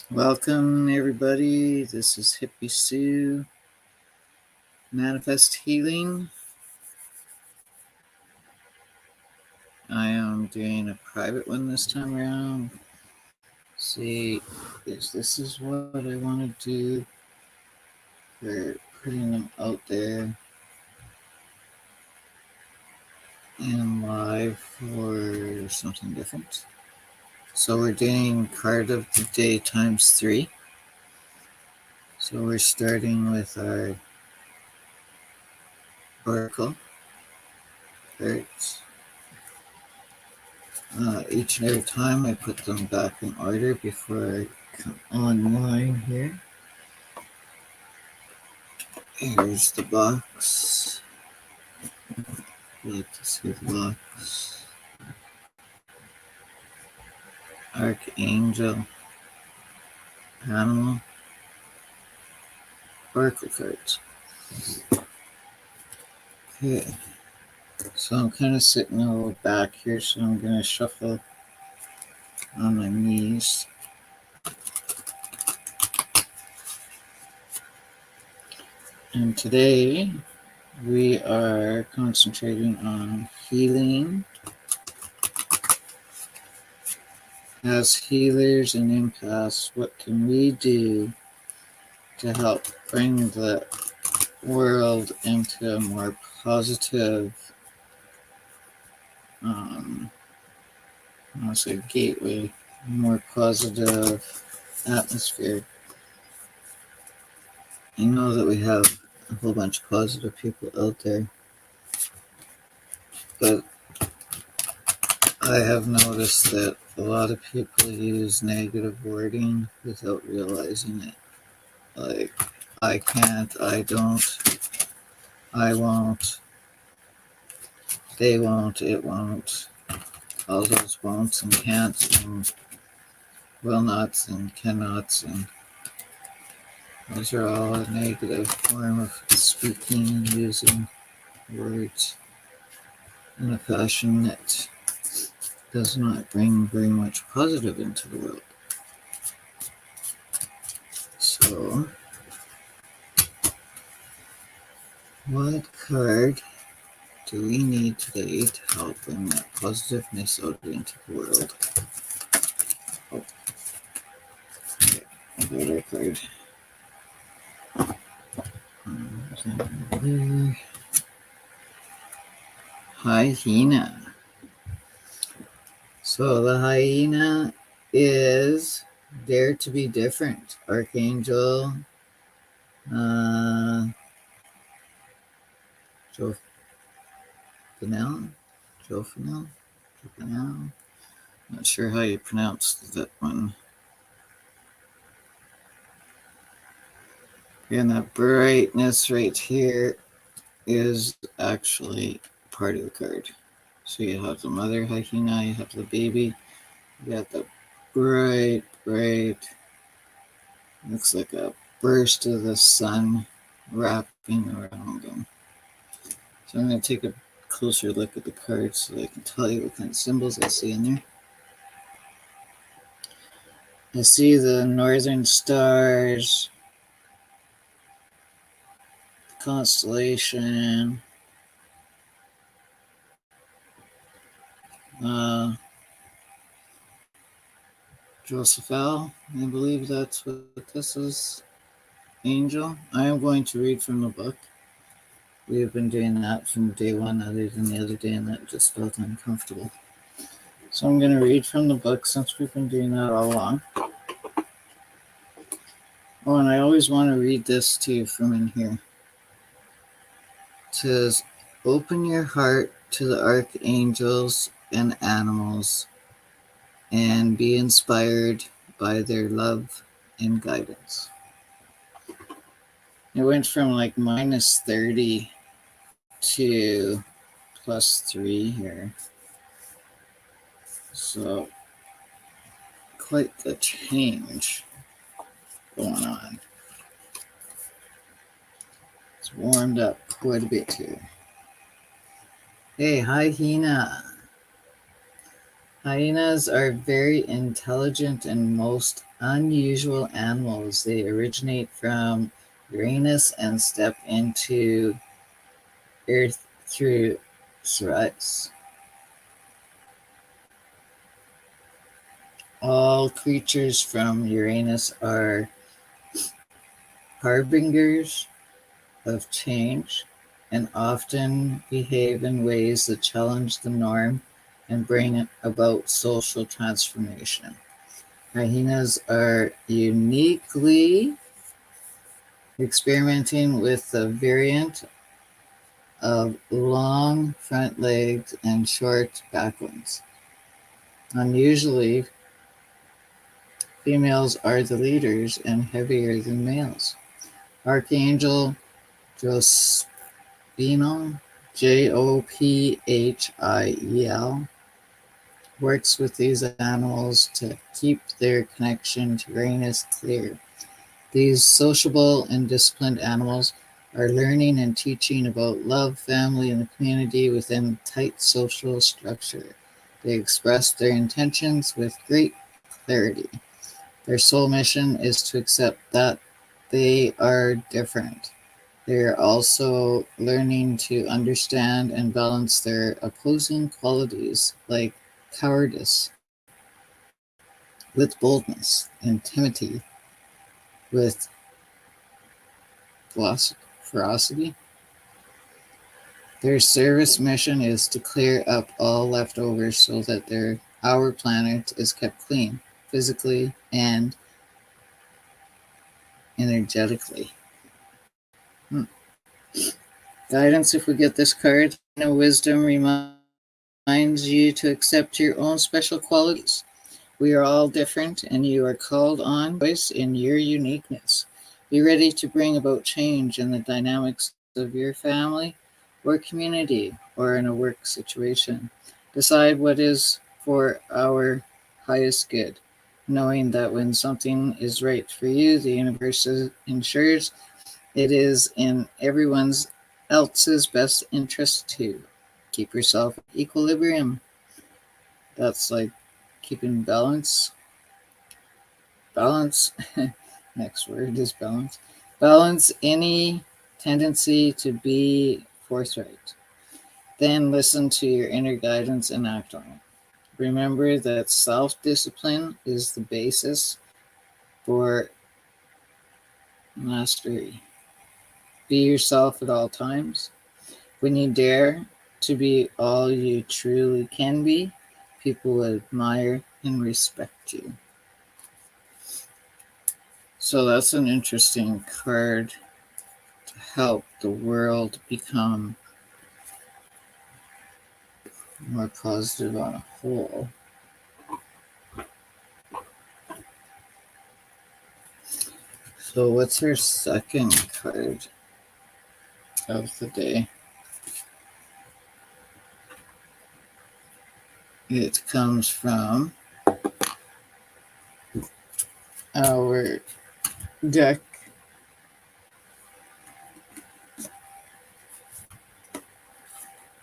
Welcome, everybody. This is Hippie Sue, Manifest Healing. I am doing a private one this time around. See, this is what I want to do for putting them out there and live for something different. So we're doing card of the day times 3. So we're starting with our oracle cards. Each and every time I put them back in order before I come online here. Here's the box. You like to see the box. Archangel, Animal, Oracle cards. Okay, so I'm kind of sitting a little back here, so I'm going to shuffle on my knees. And today we are concentrating on healing. As healers and empaths, what can we do to help bring the world into a more positive, I want to say gateway, more positive atmosphere? I know that we have a whole bunch of positive people out there, but I have noticed that a lot of people use negative wording without realizing it. Like, I can't, I don't, I won't, they won't, it won't, all those won'ts and can'ts and will nots and cannots, and those are all a negative form of speaking and using words in a fashion that does not bring very much positive into the world. So, what card do we need today to help bring that positiveness out into the world? Oh, okay, I got our card. Hyena. So the hyena is dare to be different. Archangel Jophanel. Not sure how you pronounce that one. And that brightness right here is actually part of the card. So you have the mother hyena, you have the baby, you got the bright, looks like a burst of the sun wrapping around them. So I'm going to take a closer look at the cards so I can tell you what kind of symbols I see in there. I see the northern stars, constellation, Josephel, I believe that's what this is. Angel. I am going to read from the book. We have been doing that from day one, other than the other day, and that just felt uncomfortable. So I'm going to read from the book since we've been doing that all along. Oh, and I always want to read this to you from in here. It says, open your heart to the archangels and animals and be inspired by their love and guidance. It went from like -30 to +3 here. So quite the change going on. It's warmed up quite a bit here. Hey, hyena. Hyenas are very intelligent and most unusual animals. They originate from Uranus and step into Earth through Ceres. All creatures from Uranus are harbingers of change and often behave in ways that challenge the norm and bring about social transformation. Hyenas are uniquely experimenting with the variant of long front legs and short back ones. Unusually, females are the leaders and heavier than males. Archangel Jospinal, Jophiel, works with these animals to keep their connection to Uranus clear. These sociable and disciplined animals are learning and teaching about love, family, and the community within tight social structure. They express their intentions with great clarity. Their sole mission is to accept that they are different. They are also learning to understand and balance their opposing qualities like cowardice with boldness and timidity with ferocity. Their service mission is to clear up all leftovers so that our planet is kept clean, physically and energetically. Guidance, if we get this card, wisdom reminds you to accept your own special qualities. We are all different, and you are called on voice in your uniqueness. Be ready to bring about change in the dynamics of your family or community or in a work situation. Decide what is for our highest good, knowing that when something is right for you, the universe ensures it is in everyone's else's best interest too. Keep yourself in equilibrium. That's like keeping balance. Balance. Next word is balance. Balance any tendency to be forthright. Then listen to your inner guidance and act on it. Remember that self discipline is the basis for mastery. Be yourself at all times. When you dare to be all you truly can be, people will admire and respect you. So that's an interesting card to help the world become more positive on a whole. So what's our second card of the day? It comes from our deck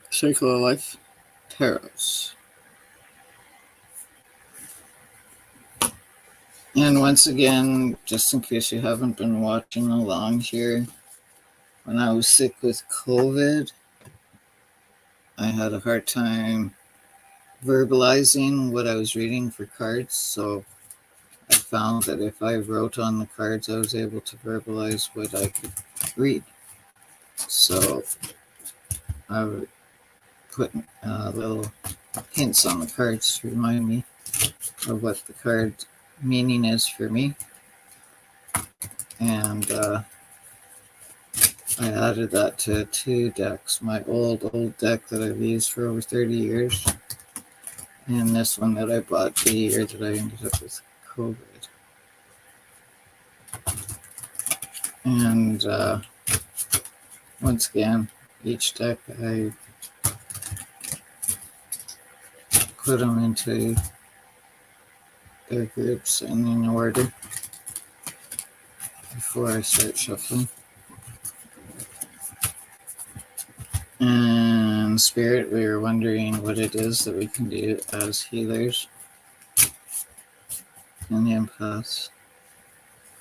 Cycle of Life Tarots. And once again, just in case you haven't been watching along here, when I was sick with COVID, I had a hard time verbalizing what I was reading for cards. So I found that if I wrote on the cards, I was able to verbalize what I could read. So I would put little hints on the cards to remind me of what the card meaning is for me. And I added that to 2 decks, my old deck that I've used for over 30 years, and this one that I bought the year that I ended up with COVID. And once again, each deck I put them into their groups and in order before I start shuffling. And in spirit, we were wondering what it is that we can do as healers and empaths.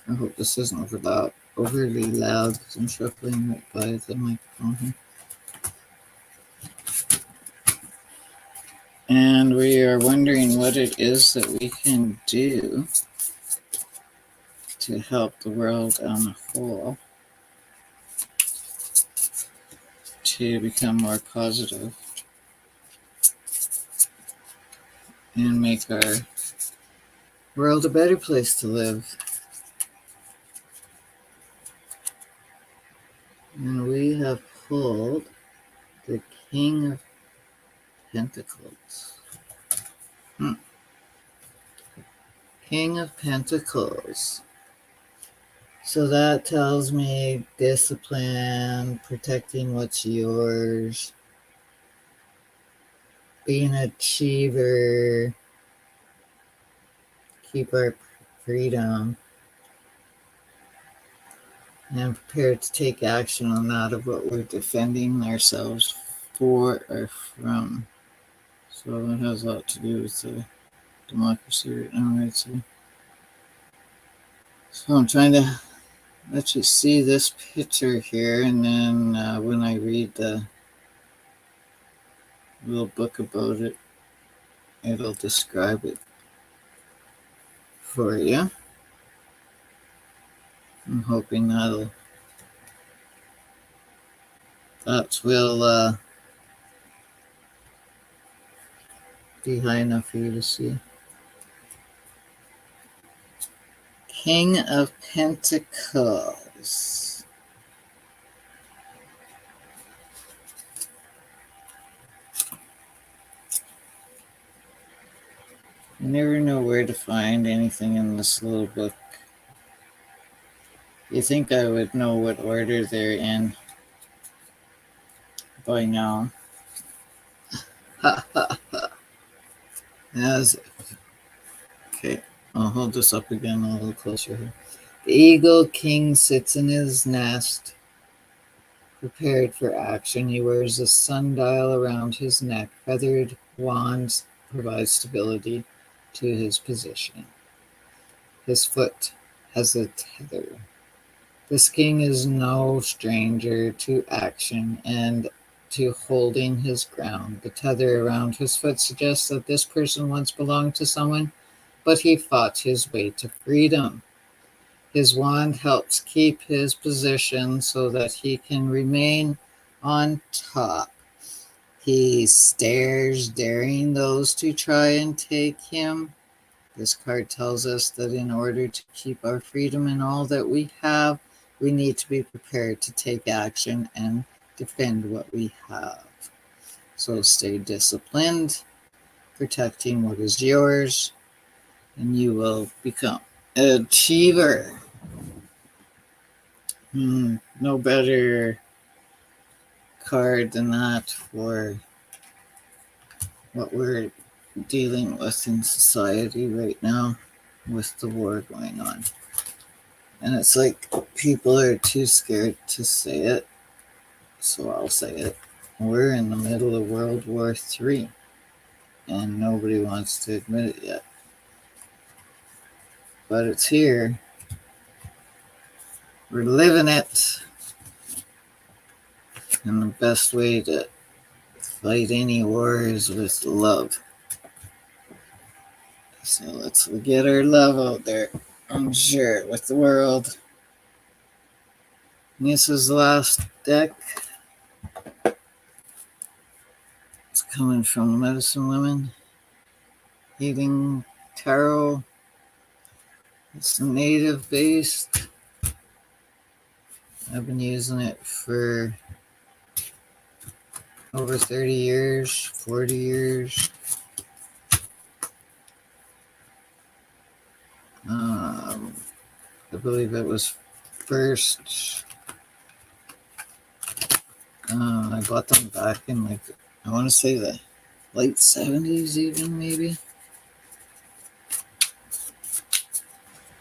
I hope this isn't overly loud because I'm shuffling right by the microphone here. And we are wondering what it is that we can do to help the world on a whole to become more positive and make our world a better place to live. And we have pulled the King of Pentacles. King of Pentacles. So that tells me discipline, protecting what's yours, being an achiever, keep our freedom, and prepared to take action on that of what we're defending ourselves for or from. So it has a lot to do with democracy right now, I'd say. So I'm trying to let you see this picture here, and then when I read the little book about it, it'll describe it for you. I'm hoping that will be high enough for you to see. King of Pentacles. You never know where to find anything in this little book. You think I would know what order they're in by now. As okay, I'll hold this up again a little closer here. The Eagle King sits in his nest, prepared for action. He wears a sundial around his neck. Feathered wands provide stability to his position. His foot has a tether. This king is no stranger to action and to holding his ground. The tether around his foot suggests that this person once belonged to someone, but he fought his way to freedom. His wand helps keep his position so that he can remain on top. He stares, daring those to try and take him. This card tells us that in order to keep our freedom and all that we have, we need to be prepared to take action and defend what we have. So stay disciplined, protecting what is yours, and you will become an achiever. No better card than that for what we're dealing with in society right now with the war going on. And it's like people are too scared to say it, so I'll say it. We're in the middle of World War III, and nobody wants to admit it yet. But it's here. We're living it. And the best way to fight any war is with love. So let's get our love out there and share it with the world. And this is the last deck. It's coming from the Medicine Women Healing Tarot. It's native based. I've been using it for over 30 years, 40 years. I believe it was first. I bought them back in I want to say the late 70s, even maybe.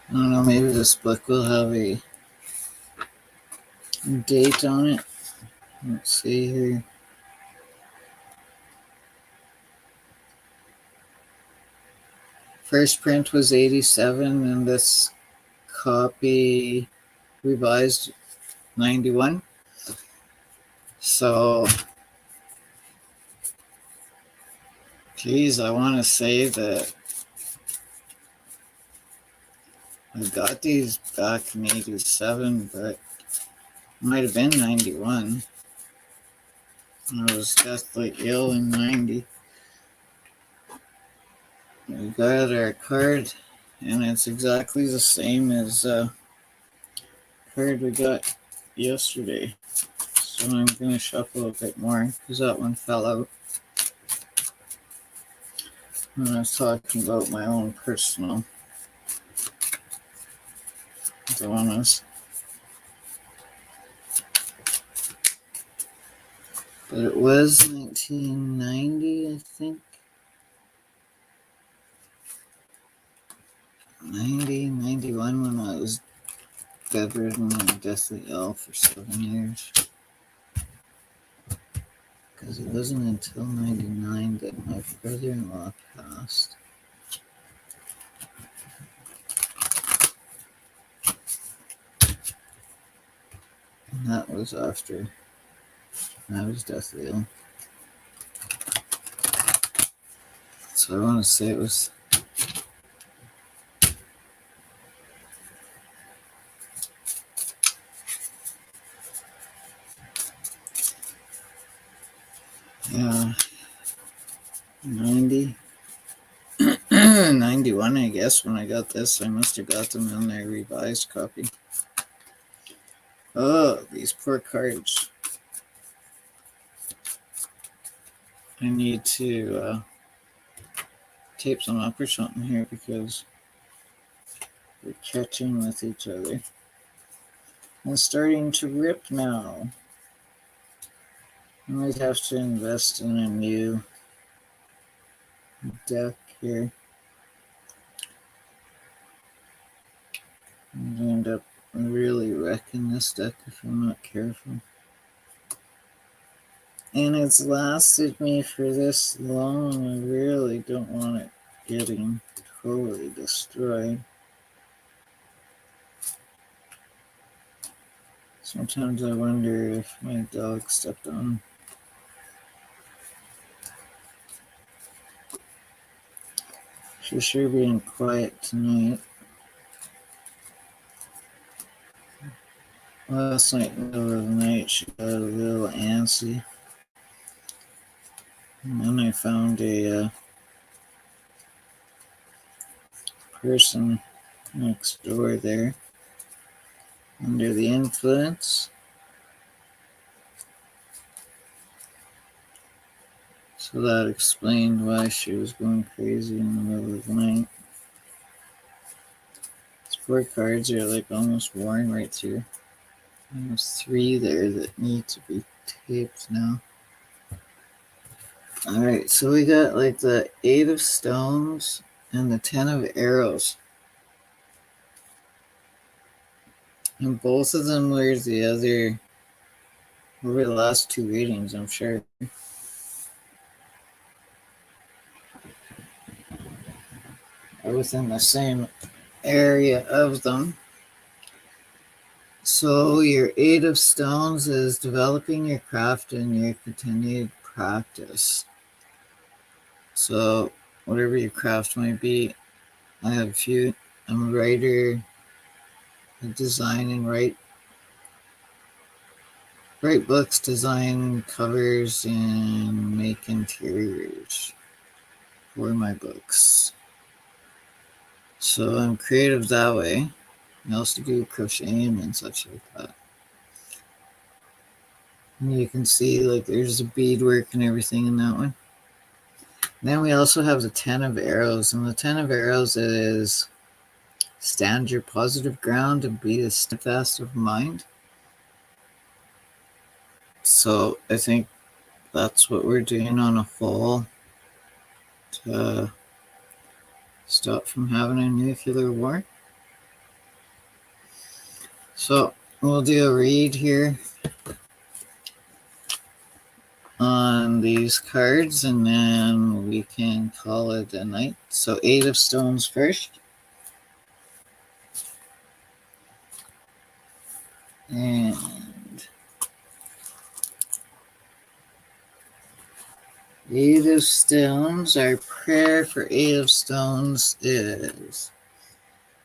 I don't know, maybe this book will have a date on it. Let's see here. first print was 87, and this copy revised 91. So, geez, I want to say that I got these back in 87, but it might have been 91. I was deathly ill in 90. We got our card, and it's exactly the same as card we got yesterday. So I'm going to shuffle a bit more because that one fell out when I was talking about my own personal dilemmas. But it was 1990, I think. 91 when I was bedridden and deathly ill for 7 years. Because it wasn't until 99 that my brother-in-law passed. And that was after I was deathly ill. So I want to say it was yeah, 90. 91, I guess, when I got this. I must have got them in their revised copy. Oh, these poor cards. I need to tape them up or something here because they're catching with each other. And starting to rip now. I might have to invest in a new deck here. And end up really wrecking this deck if I'm not careful. And it's lasted me for this long. I really don't want it getting totally destroyed. Sometimes I wonder if my dog stepped on. She's sure being quiet tonight. Last night, in the middle of the night, she got a little antsy. And then I found a person next door there under the influence. So that explained why she was going crazy in the middle of the night. These poor cards are like almost worn right through. There's 3 there that need to be taped now. Alright, so we got like the 8 of stones and the 10 of arrows. And both of them were the last 2 readings, I'm sure. Are within the same area of them. So your 8 of stones is developing your craft and your continued practice. So whatever your craft might be, I have a few. I'm a writer. I design and write books, design covers, and make interiors for my books. So I'm creative that way. I also do crocheting and such like that. And you can see like there's the beadwork and everything in that one. Then we also have the 10 of arrows, and the 10 of arrows is stand your positive ground and be the steadfast of mind. So I think that's what we're doing on a whole to stop from having a nuclear war. So we'll do a read here on these cards, and then we can call it a night. So 8 of Stones first. And Eight of Stones, our prayer for 8 of Stones is: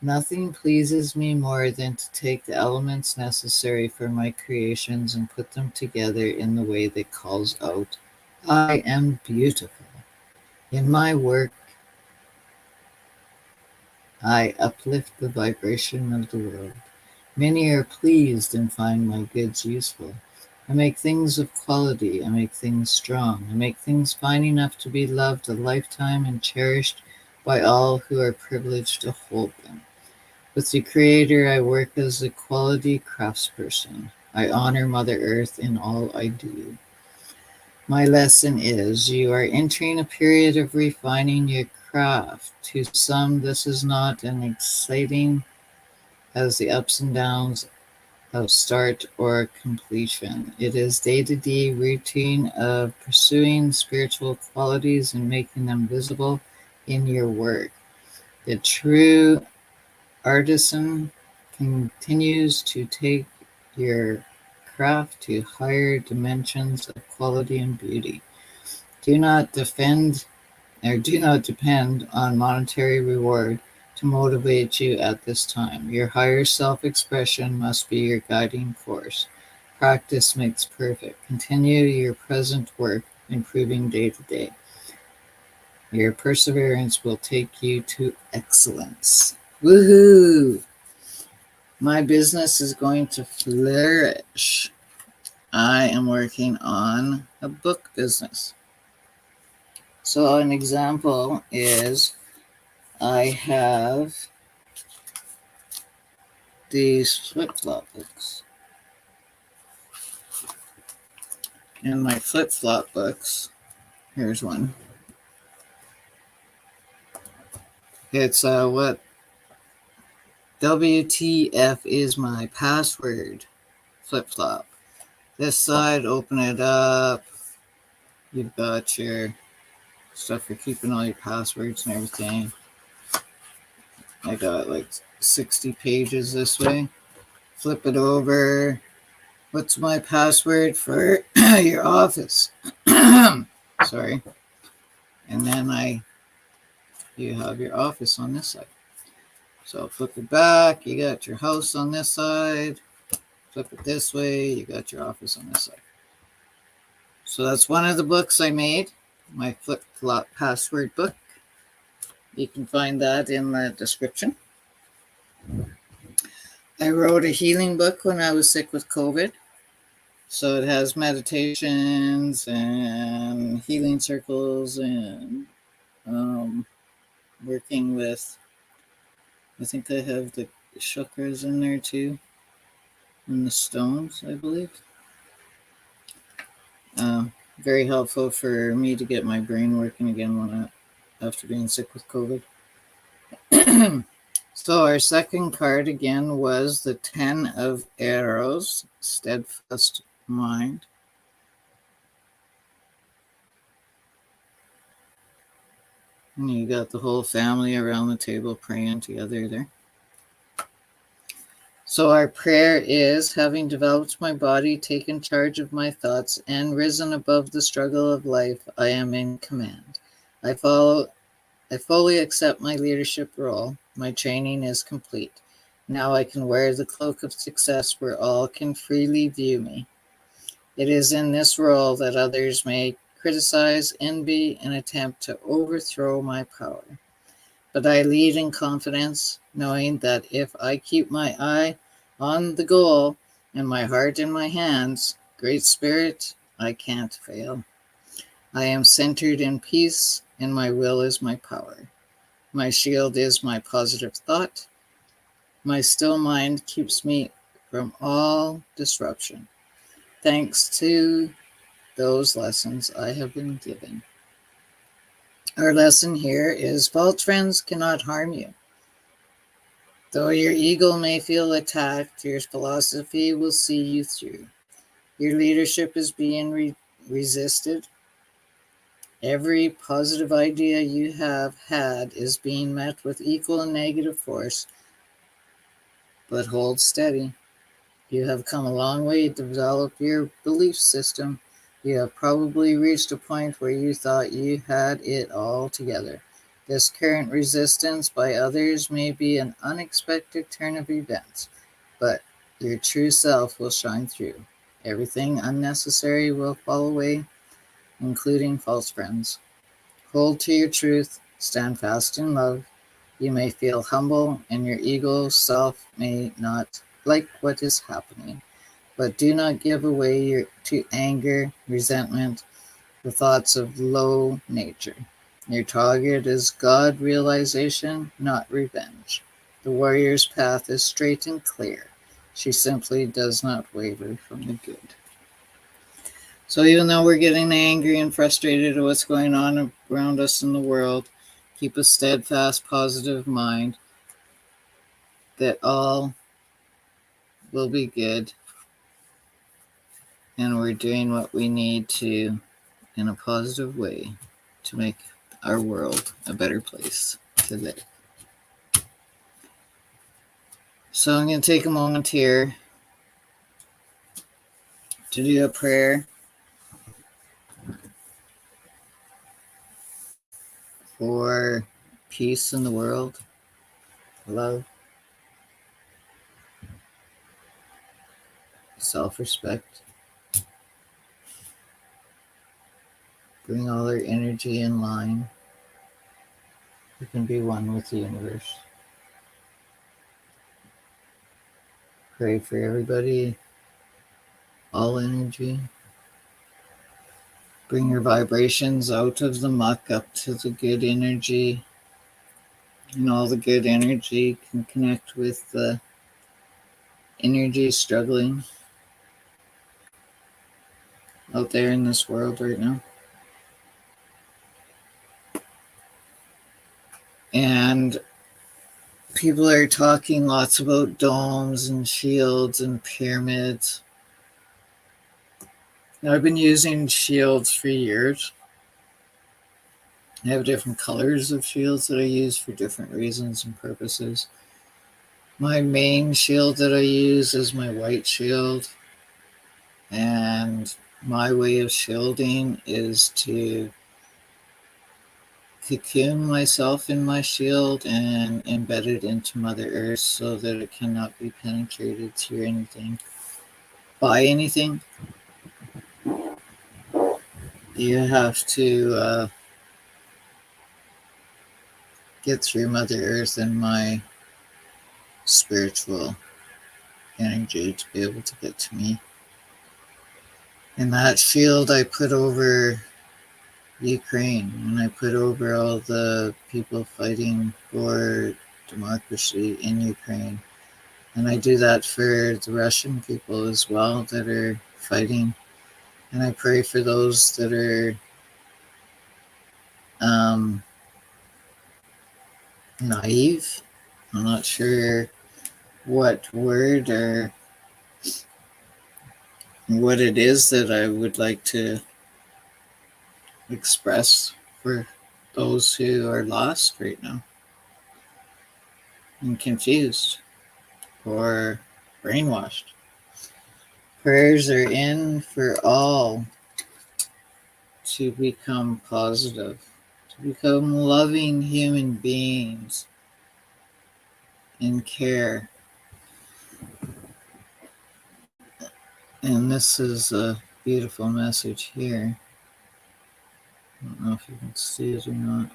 nothing pleases me more than to take the elements necessary for my creations and put them together in the way that calls out, I am beautiful. In my work, I uplift the vibration of the world. Many are pleased and find my goods useful. I make things of quality. I make things strong. I make things fine enough to be loved a lifetime and cherished by all who are privileged to hold them. With the Creator, I work as a quality craftsperson. I honor Mother Earth in all I do. My lesson is you are entering a period of refining your craft. To some, this is not as exciting as the ups and downs of start or completion. It is day-to-day routine of pursuing spiritual qualities and making them visible in your work. The true artisan continues to take your craft to higher dimensions of quality and beauty. Do not do not depend on monetary reward to motivate you at this time. Your higher self-expression must be your guiding force. Practice makes perfect. Continue your present work, improving day to day. Your perseverance will take you to excellence. Woohoo! My business is going to flourish. I am working on a book business. So an example is I have these flip-flop books. In my flip-flop books, here's one. It's what WTF is my password flip-flop. This side, open it up. You've got your stuff for keeping all your passwords and everything. I got like 60 pages this way. Flip it over. What's my password for your office? Sorry. And then you have your office on this side. So flip it back, you got your house on this side. Flip it this way, you got your office on this side. So that's one of the books I made, my flip-flop password book. You can find that in the description. I wrote a healing book when I was sick with COVID. So it has meditations and healing circles and working with, I think I have the chakras in there too, and the stones, I believe. Very helpful for me to get my brain working again after being sick with COVID. So our second card again was the 10 of Arrows, steadfast mind. And you got the whole family around the table praying together there. So our prayer is, having developed my body, taken charge of my thoughts, and risen above the struggle of life, I am in command. I fully accept my leadership role. My training is complete. Now I can wear the cloak of success where all can freely view me. It is in this role that others may criticize, envy, and attempt to overthrow my power. But I lead in confidence, knowing that if I keep my eye on the goal and my heart in my hands, Great Spirit, I can't fail. I am centered in peace, and my will is my power. My shield is my positive thought. My still mind keeps me from all disruption. Thanks to those lessons I have been given. Our lesson here is false friends cannot harm you. Though your ego may feel attacked, your philosophy will see you through. Your leadership is being resisted. Every positive idea you have had is being met with equal and negative force, but hold steady. You have come a long way to develop your belief system. You have probably reached a point where you thought you had it all together. This current resistance by others may be an unexpected turn of events, but your true self will shine through. Everything unnecessary will fall away, including false friends. Hold to your truth, stand fast in love. You may feel humble, and your ego self may not like what is happening, but do not give way to anger, resentment, the thoughts of low nature. Your target is God realization, not revenge. The warrior's path is straight and clear. She simply does not waver from the good. So even though we're getting angry and frustrated at what's going on around us in the world, keep a steadfast, positive mind that all will be good, and we're doing what we need to in a positive way to make our world a better place to live. So I'm going to take a moment here to do a prayer for peace in the world, love, self-respect. Bring all our energy in line. We can be one with the universe. Pray for everybody, all energy. Bring your vibrations out of the muck up to the good energy. And all the good energy can connect with the energy struggling out there in this world right now. And people are talking lots about domes and shields and pyramids. Now, I've been using shields for years. I have different colors of shields that I use for different reasons and purposes. My main shield that I use is my white shield. And my way of shielding is to cocoon myself in my shield and embed it into Mother Earth so that it cannot be penetrated through anything. By anything. You have to get through Mother Earth and my spiritual energy to be able to get to me. And that shield I put over Ukraine, and I put over all the people fighting for democracy in Ukraine. And I do that for the Russian people as well that are fighting. And I pray for those that are naive. I'm not sure what word or what it is that I would like to express for those who are lost right now and confused or brainwashed. Prayers are in for all to become positive, to become loving human beings and care. And this is a beautiful message here. I don't know if you can see it or not.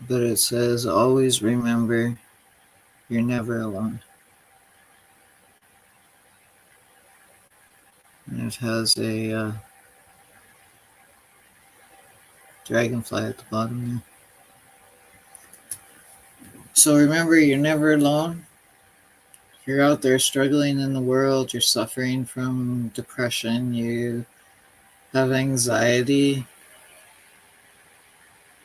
But it says, always remember you're never alone. And it has a dragonfly at the bottom there. So remember, you're never alone. If you're out there struggling in the world, you're suffering from depression, you have anxiety.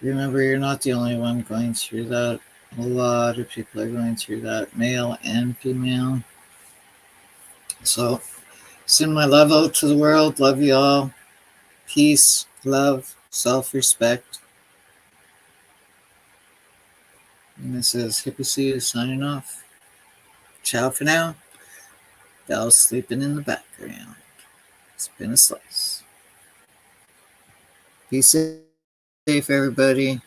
Remember, you're not the only one going through that. A lot of people are going through that, male and female. So Send my love out to the world. Love you all. Peace, love, self-respect. And this is Hippie C signing off. Ciao for now. Bell's sleeping in the background. It's been a slice. Be safe, everybody.